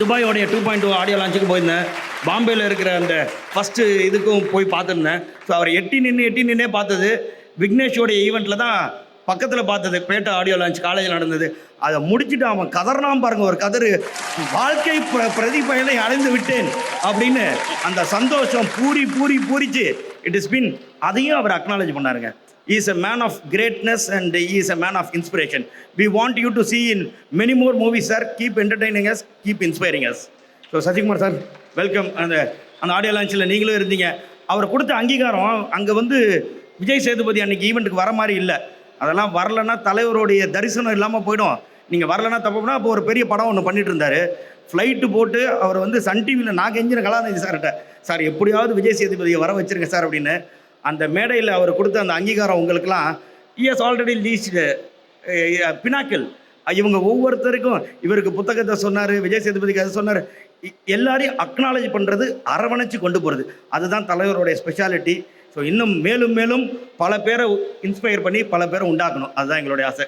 துபாயோடைய 2.2 audio லான்ச்சுக்கு போயிருந்தேன். பாம்பேயில் இருக்கிற அந்த ஃபஸ்ட்டு இதுக்கும் போய் பார்த்துருந்தேன். ஸோ அவர் எட்டி நின்னே பார்த்தது விக்னேஷோடைய ஈவெண்ட்டில் தான் பக்கத்தில் பார்த்தது. பேட்டா ஆடியோ லான்ச் காலேஜில் நடந்தது. அதை முடிச்சுட்டு அவன் கதறினான் பாருங்க, ஒரு கதறு, வாழ்க்கை பிரதிபலனை அடைந்து விட்டேன் அப்படின்னு அந்த சந்தோஷம் பூரிச்சு இட் இஸ் பின். அதையும் அவர் acknowledge பண்ணாருங்க. He is a man of greatness and he is a man of inspiration. We want you to see in many more movies, sir. Keep entertaining us, keep inspiring us. So Sasikumar sir, welcome. அந்த audio லான்ச்சில் நீங்களும் இருந்தீங்க. அவர் கொடுத்த அங்கீகாரம் அங்கே விஜய் சேதுபதி அன்னைக்கு ஈவெண்ட்டுக்கு வர மாதிரி இல்லை. அதெல்லாம் வரலன்னா தலைவருடைய தரிசனம் இல்லாமல் போயிடும். நீங்கள் வரலன்னா தப்புனா அப்போ ஒரு பெரிய படம் ஒன்று பண்ணிட்டு இருந்தார். ஃப்ளைட்டு போட்டு அவர் சன் டிவியில் நான் கெஞ்சின கலாநிதி சார்கிட்ட, சார் எப்படியாவது விஜய் சேதுபதியை வர வச்சுருங்க சார் அப்படின்னு. அந்த மேடையில் அவர் கொடுத்த அந்த அங்கீகாரம் உங்களுக்கெல்லாம் இஎஸ் ஆல்ரெடி லீஸ்டு பினாக்கிள். இவங்க ஒவ்வொருத்தருக்கும் இவருக்கு புத்தகத்தை சொன்னார், விஜய் சேதுபதிக்கு அதை சொன்னார். எல்லாரையும் அக்னாலேஜ் பண்ணுறது, அரவணைச்சு கொண்டு போகிறது, அதுதான் தலைவருடைய ஸ்பெஷாலிட்டி. ஸோ இன்னும் மேலும் பல பேரை இன்ஸ்பயர் பண்ணி பல பேரை உண்டாக்கணும், அதுதான் எங்களுடைய ஆசை.